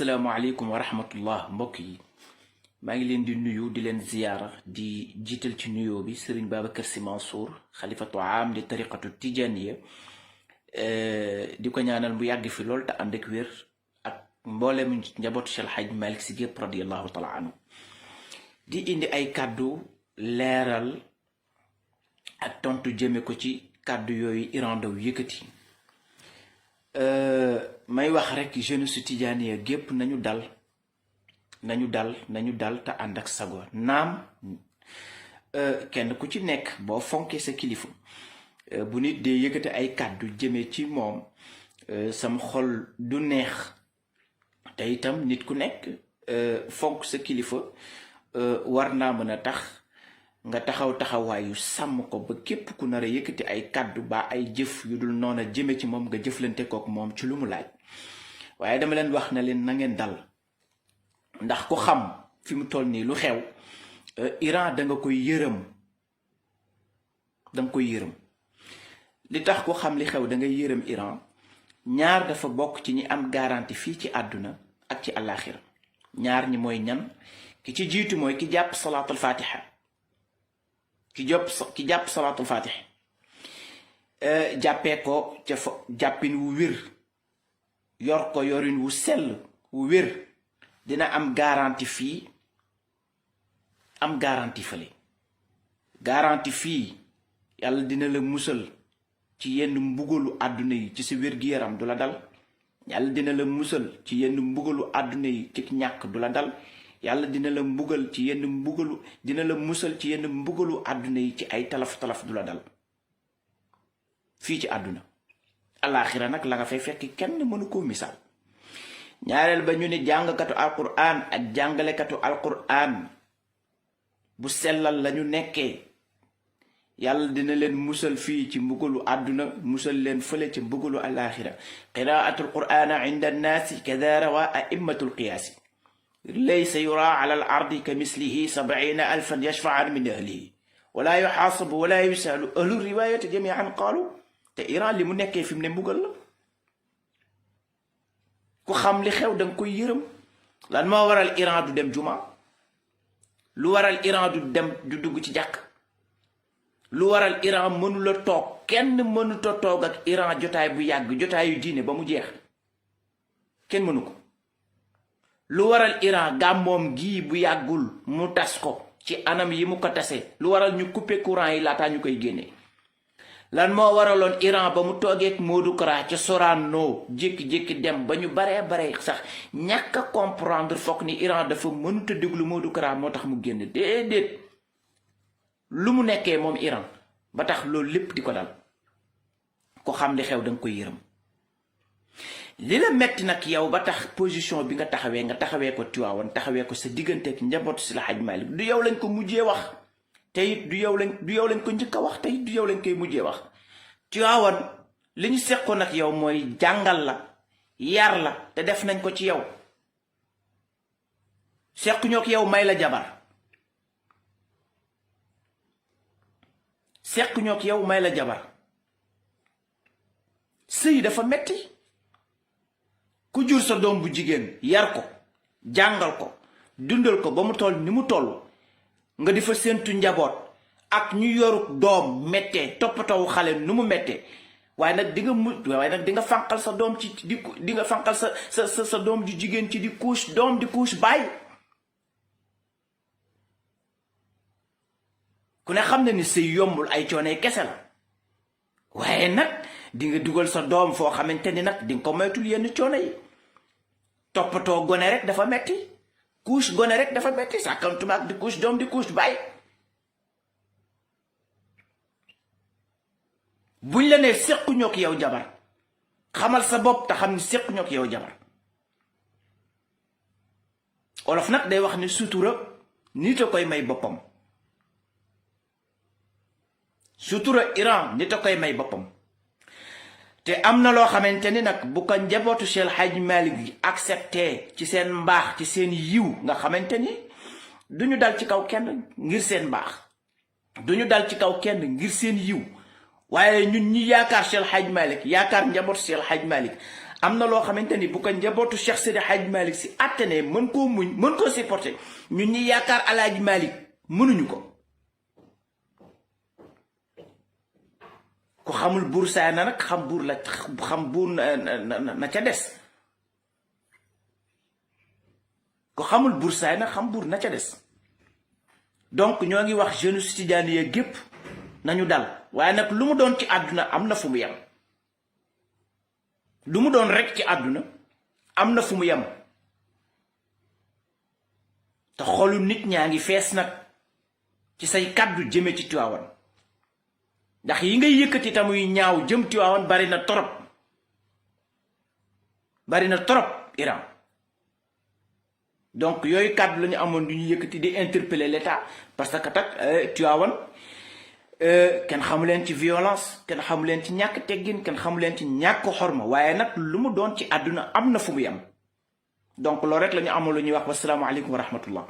asalaamaaleykum wa rahmatullah mbokk yi maa ngi leen di nuyu di leen ziyaara di jiital ci nuyoo bi sëriñ Babacar Sy Mansour xalifatu am di tariqatu tijaniya di ko ñaanal mu yàgg fi lool te ànd ak wér ak mboolem njabootu Cheikh El Hadj Malick Sy gépp radiyallahu taala anhu di indi ay kàddu leeral ak tontu jëme ko ci kàddu yooyu Iran daw yëkkati may wax rek jeunesse tijaaniya gépp nañu dal te ànd ak sago naam kenn ku ci nekk boo fonkee sa kilifa bu nit dee yëkkati ay kàddu jëme ci moom sam xol du neex te itam nit ku nekk fonk sa kilifa war naa mën a tax nga taxawaayu sàmm ko ba képp ku nar a yëkkati ay kàddu ba ay jëf yu dul noona jëme ci moom nga jëflante kook moom ci lu mu laaj waaye dama leen wax na leen na ngeen dal ndax ku xam fi mu toll nii lu xew Iran da nga koy yërëm li tax ku xam li xew da ngay yërëm Iran ñaar dafa bokk ci ñi am garantie fii ci àdduna ak ci àllaaxira ñaar ñi mooy ñan ki ci jiitu mooy ki jàpp salaatul fatiha ki jàpp salaatul fatiha jàppee ko ca fa jàppin wu wér yor ko yorin wu sell wu wér dina am garantie fii am garantie fële garantie fii yàlla dina la musal ci yenn mbugalu àdduna yi ci sa wér-gi-yaram du la dal yàlla dina la musal ci yenn mbugalu àdduna yi ci ñàkk du la dal yàlla dina la musal ci yenn mbugalu àdduna yi ci ay talaf du la dal fii ci àdduna alaaxira nag la nga fay fekk kenn mënu koo misaal ñaareel ba ñu ne jàngkatu alquran ak jàngalekatu alquran bu sellal lañu nekkee yàlla dina leen musal fii ci mbugalu àdduna musal leen fële ci mbugalu alaaxira qiraatul qur'ana inda annaasi kada rawa aimmatul qiyaasi laysa yura ala al ardi ka mislihi 70,000 yashfa'an min ahlihi wala yuxaasabu wala yusaalu ahlu riwayati jamian qaalu te Iran li mu nekkee fi mu ne mbugal la ku xam li xew danga koy yërëm lan moo waral Iran du dem juma lu waral Iran du dugg ci jàkk lu waral Iran mënula toog kenn mënuta toog ak Iran jotaay bu yàgg jotaayu diine ba mu jeex kenn mënu ko lu waral Iran gàmmoom gii bu yàggul mu tas ko ci anam yi mu ko tasee lu waral ñu couper courant yi laataa ñu koy génne lan moo waraloon Iran ba mu toogeek Modou Kara ca Sorano jékki-jékki dem ba ñu baree sax ñàkk a comprendre foog ni Iran dafa mënuta déglu Modou Kara moo tax mu génn déedéet lu mu nekkee moom Iran ba tax loolu lépp di ko dal ko xam li xew danga koy yërëm li la metti nag yow ba tax position bi nga taxawee ko Tiwaawan taxawee ko sa digganteek njabootu si la Hadj Malick du yow lañ ko mujjee wax te it du yow lañ ko njëkk a wax te it du yow lañ koy mujjee wax Tiwaawan li ñu seqoon ak yow mooy jàngal la yar la te def nañ ko ci yow sequñoo ak yow may la jabar sëy dafa metti ku jur sa doom bu jigéen yar ko jàngal ko dundal ko ba mu toll ni mu toll nga di fa séentu njaboot ak ñu yoru doom méttee toppatoo xale nu mu méttee waaye nag di nga fànqal sa doom ci di nga fànqal sa doom ju jigéen ci di couche doom di couche bàyyi ku ne xam na ni sëy yombul ay coonee kese la waaye nag di nga dugal sa doom foo xamante ni nag di nga ko moytul yenn coono yi toppatoo gone rek dafa metti couche gone rek dafa metti sàkkantuma ak di couche doom di couche bàyyi buñ la nee séquñoo ak yow jabar xamal sa bopp te xam ni séquñoo ak yow jabar olof nag day wax ni sutura nit a koy may boppam sutura Iran nit a koy may boppam te am na loo xamante ni nag bu ko njabootu Cheikh El Hadj Malick gi accepté ci seen mbaax ci seen yiw nga xamante ni duñu dal ci kaw kenn ngir seen mbaax duñu dal ci kaw kenn ngir seen yiw waaye ñun ñi yaakaar Cheikh El Hadj Malick yaakaar njabootu Cheikh El Hadj Malick am na loo xamante ni bu ko njabootu Cheikh Seydi Hadj Malick si attene mën koo muñ mën koo supporter ñun ñi yaakaar Alaaji Malick mënuñu ko. ku xamul buur saay na nag xam buur la xam buur na ca des ku xamul buur saay na xam buur na ca des. donc ñoo ngi wax jeunesse tidiane ya gépp nañu dal waaye nag lu mu doon ci àdduna am na fu mu yem. lu mu doon rek ci àdduna am na fu mu yem te xolu nit ñaa ngi fees nag ci say kàddu jëme ci Tiwaawan ndax yi ngay yëkkati tamuy ñaaw jëm Tiwaawan bari na torop Iran. donc yooyu kàddu la ñu amoon du ñu yëkkati di interpeller l'État parce que tak Tiwaawan kenn xamu leen ci violence kenn xamu leen ci ñàkk teggin kenn xamu leen ci ñàkk xorma waaye nag lu mu doon ci àdduna am na fu mu yem donc loolu rek la ñu amoon lu ñuy wax wasalaamaaleykum wa rahmatullah